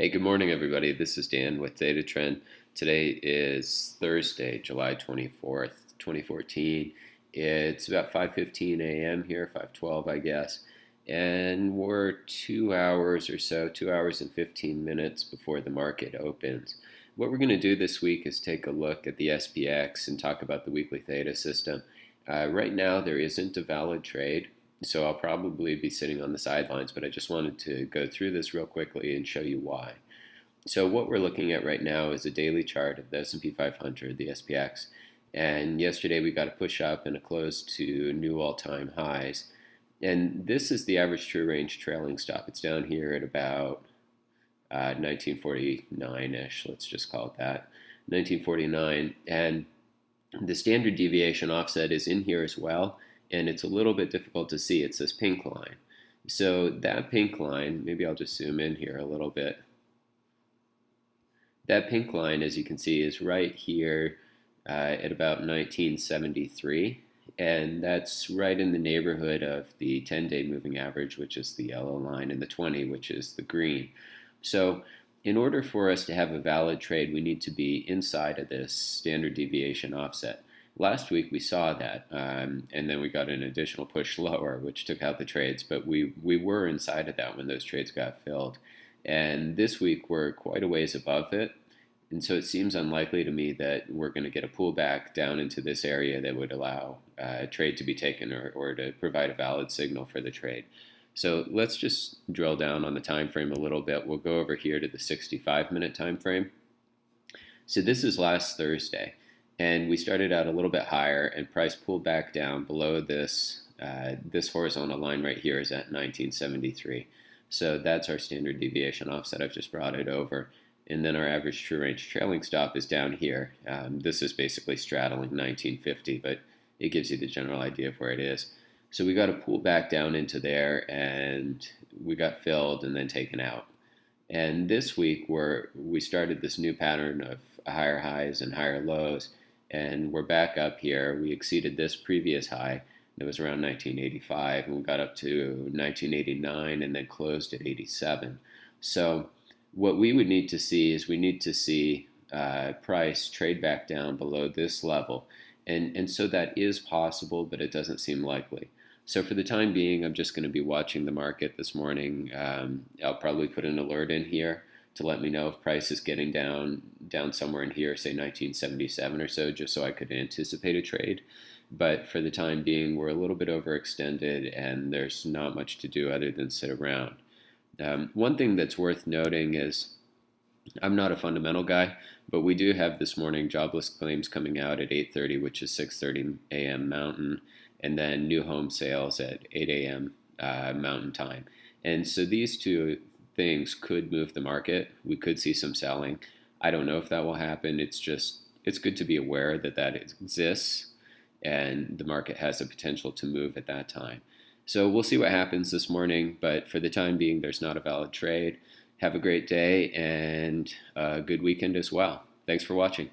Hey, good morning, everybody. This is Dan with Theta Trend. Today is Thursday, July 24th, 2014. It's about 5:15 a.m. here, 5:12, I guess. And we're 2 hours or so, 2 hours and 15 minutes before the market opens. What we're going to do this week is take a look at the SPX and talk about the Weekly Theta system. Right now, there isn't a valid trade. So I'll probably be sitting on the sidelines, but I just wanted to go through this real quickly and show you why. So what we're looking at right now is a daily chart of the S&P 500, the SPX. And yesterday we got a push up and a close to new all-time highs. And this is the average true range trailing stop. It's down here at about 1949-ish, let's just call it that, 1949. And the standard deviation offset is in here as well. And it's a little bit difficult to see. It's this pink line. So that pink line, maybe I'll just zoom in here a little bit. That pink line, as you can see, is right here at about 1973. And that's right in the neighborhood of the 10-day moving average, which is the yellow line, and the 20, which is the green. So in order for us to have a valid trade, we need to be inside of this standard deviation offset. Last week we saw that, and then we got an additional push lower, which took out the trades, but we were inside of that when those trades got filled. And this week we're quite a ways above it, and so it seems unlikely to me that we're going to get a pullback down into this area that would allow a trade to be taken or to provide a valid signal for the trade. So let's just drill down on the time frame a little bit. We'll go over here to the 65-minute time frame. So this is last Thursday. And we started out a little bit higher, and price pulled back down below this. This horizontal line right here is at 1973. So that's our standard deviation offset. I've just brought it over. And then our average true range trailing stop is down here. This is basically straddling 1950, but it gives you the general idea of where it is. So we got to pull back down into there, and we got filled and then taken out. And this week we started this new pattern of higher highs and higher lows. And we're back up here. We exceeded this previous high that was around 1985, and we got up to 1989 and then closed at 87. So what we would need to see is we need to see price trade back down below this level. And so that is possible, but it doesn't seem likely. So for the time being, I'm just going to be watching the market this morning. I'll probably put an alert in here to let me know if price is getting down somewhere in here, say 1977 or so, just so I could anticipate a trade. But for the time being, we're a little bit overextended, and there's not much to do other than sit around. One thing that's worth noting is I'm not a fundamental guy, but we do have this morning jobless claims coming out at 8:30, which is 6:30 a.m. Mountain, and then new home sales at 8 a.m. Mountain time. And so these two things could move the market. We could see some selling. I don't know if that will happen. It's good to be aware that that exists, and the market has the potential to move at that time. So we'll see what happens this morning, but for the time being, there's not a valid trade. Have a great day and a good weekend as well. Thanks for watching.